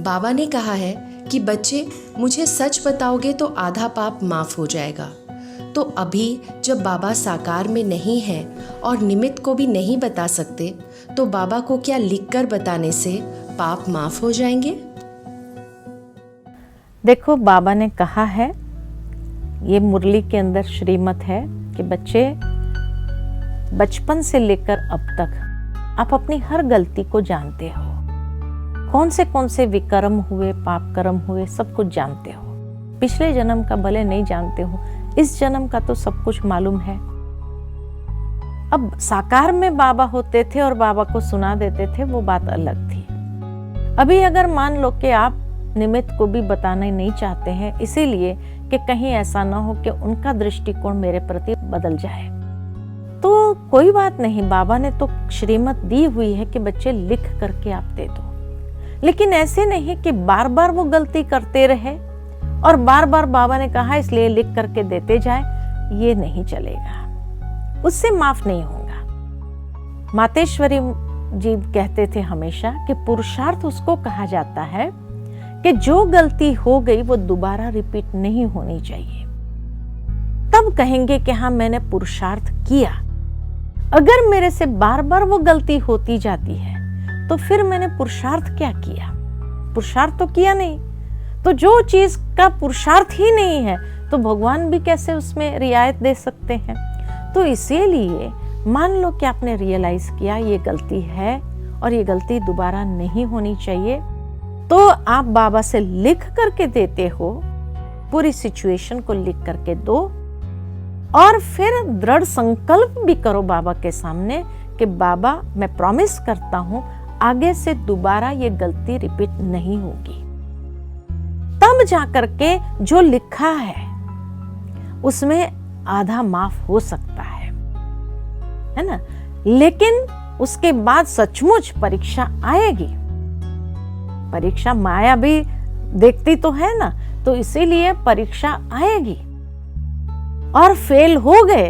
बाबा ने कहा है कि बच्चे, मुझे सच बताओगे तो आधा पाप माफ हो जाएगा। तो अभी जब बाबा साकार में नहीं है और निमित्त को भी नहीं बता सकते, तो बाबा को क्या लिखकर बताने से पाप माफ हो जाएंगे? देखो, बाबा ने कहा है, ये मुरली के अंदर श्रीमत है कि बच्चे, बचपन से लेकर अब तक आप अपनी हर गलती को जानते हो। कौन से विकर्म हुए, पाप कर्म हुए, सब कुछ जानते हो। पिछले जन्म का भले नहीं जानते हो, इस जन्म का तो सब कुछ मालूम है। अब साकार में बाबा होते थे और बाबा को सुना देते थे, वो बात अलग थी। अभी अगर मान लो कि आप निमित्त को भी बताना नहीं चाहते हैं, इसीलिए कि कहीं ऐसा ना हो कि उनका दृष्टिकोण मेरे प्रति बदल जाए, तो कोई बात नहीं। बाबा ने तो श्रीमत दी हुई है कि बच्चे लिख करके आप दे दो, लेकिन ऐसे नहीं कि बार बार वो गलती करते रहे और बार बार बाबा ने कहा इसलिए लिख करके देते जाए। ये नहीं चलेगा, उससे माफ नहीं होगा। मातेश्वरी जी कहते थे हमेशा कि पुरुषार्थ उसको कहा जाता है कि जो गलती हो गई वो दोबारा रिपीट नहीं होनी चाहिए। तब कहेंगे कि हाँ, मैंने पुरुषार्थ किया। अगर मेरे से बार बार वो गलती होती जाती है तो फिर मैंने पुरुषार्थ क्या किया? पुरुषार्थ तो किया नहीं। तो जो चीज का पुरुषार्थ ही नहीं है तो भगवान भी कैसे उसमें रियायत दे सकते हैं? तो इसीलिए मान लो कि आपने रियलाइज किया ये गलती है और ये गलती दोबारा नहीं होनी चाहिए, तो आप बाबा से लिख करके देते हो, पूरी सिचुएशन को लिख करके दो और फिर दृढ़ संकल्प भी करो बाबा के सामने कि बाबा, मैं प्रॉमिस करता हूं आगे से दोबारा ये गलती रिपीट नहीं होगी। तब जाकर के जो लिखा है उसमें आधा माफ हो सकता है ना? लेकिन उसके बाद सचमुच परीक्षा आएगी। परीक्षा माया भी देखती तो है ना, तो इसीलिए परीक्षा आएगी। और फेल हो गए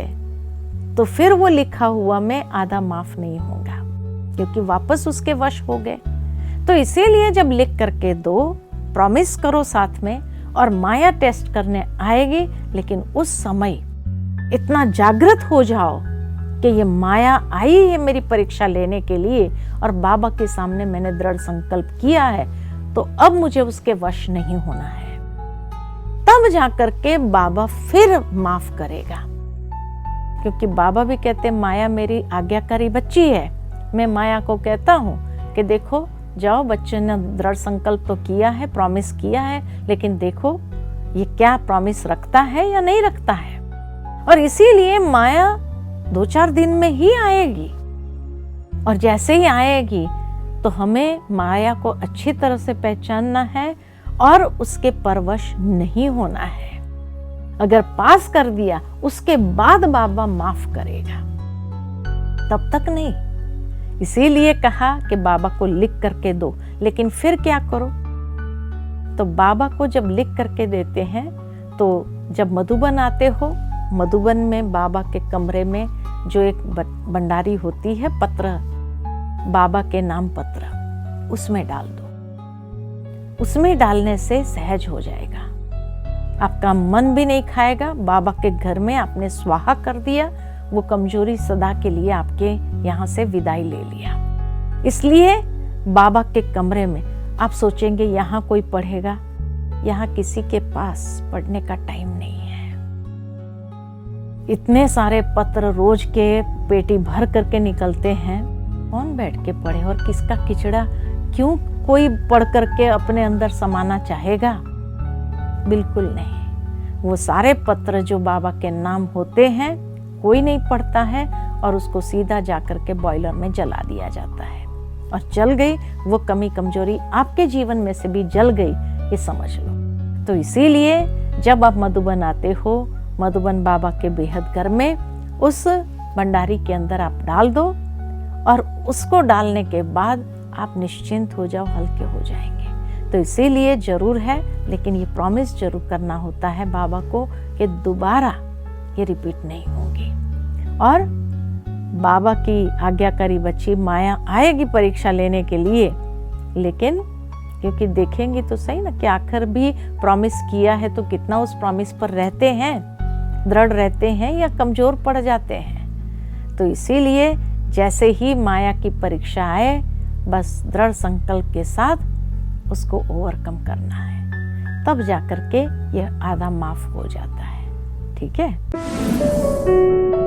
तो फिर वो लिखा हुआ में आधा माफ नहीं होगा, क्योंकि वापस उसके वश हो गए। तो इसीलिए जब लिख करके दो, प्रॉमिस करो साथ में, और माया टेस्ट करने आएगी, लेकिन उस समय इतना जागृत हो जाओ कि ये माया आई है मेरी परीक्षा लेने के लिए और बाबा के सामने मैंने दृढ़ संकल्प किया है, तो अब मुझे उसके वश नहीं होना है। तब जाकर के बाबा फिर माफ करेगा, क्योंकि बाबा भी कहते हैं माया मेरी आज्ञाकारी बच्ची है। मैं माया को कहता हूँ कि देखो, जाओ, बच्चे ने दृढ़ संकल्प तो किया है, प्रॉमिस किया है, लेकिन देखो ये क्या प्रॉमिस रखता है या नहीं रखता है। और इसीलिए माया 2-4 दिन में ही आएगी, और जैसे ही आएगी तो हमें माया को अच्छी तरह से पहचानना है और उसके परवश नहीं होना है। अगर पास कर दिया उसके बाद बाबा माफ करेगा, तब तक नहीं। इसीलिए कहा कि बाबा को लिख करके दो। लेकिन फिर क्या करो? तो बाबा को जब लिख करके देते हैं, तो जब मधुबन आते हो, मधुबन में बाबा के कमरे में जो एक भंडारी होती है, पत्र, बाबा के नाम पत्र, उसमें डाल दो। उसमें डालने से सहज हो जाएगा, आपका मन भी नहीं खाएगा। बाबा के घर में आपने स्वाहा कर दिया, वो कमजोरी सदा के लिए आपके यहाँ से विदाई ले लिया। इसलिए बाबा के कमरे में आप सोचेंगे यहाँ कोई पढ़ेगा, यहाँ किसी के पास पढ़ने का टाइम नहीं है। इतने सारे पत्र रोज के पेटी भर करके निकलते हैं, कौन बैठ के पढ़े? और किसका किचड़ा क्यों कोई पढ़ करके अपने अंदर समाना चाहेगा? बिल्कुल नहीं। वो सारे पत्र जो बाबा के नाम होते हैं कोई नहीं पढ़ता है, और उसको सीधा जाकर के बॉयलर में जला दिया जाता है। और जल गई वो कमी कमजोरी, आपके जीवन में से भी जल गई, ये समझ लो। तो इसीलिए जब आप मधुबन आते हो, मधुबन बाबा के बेहद घर में उस भंडारी के अंदर आप डाल दो, और उसको डालने के बाद आप निश्चिंत हो जाओ, हल्के हो जाएंगे। तो इसीलिए जरूर है, लेकिन ये प्रॉमिस जरूर करना होता है बाबा को कि दोबारा ये रिपीट नहीं होगी। और बाबा की आज्ञाकारी बच्ची माया आएगी परीक्षा लेने के लिए, लेकिन क्योंकि देखेंगे तो सही ना कि आखिर भी प्रॉमिस किया है तो कितना उस प्रॉमिस पर रहते हैं, दृढ़ रहते हैं या कमजोर पड़ जाते हैं। तो इसीलिए जैसे ही माया की परीक्षा आए, बस दृढ़ संकल्प के साथ उसको ओवरकम करना है, तब जाकर के यह आधा माफ हो जाता है। ठीक है।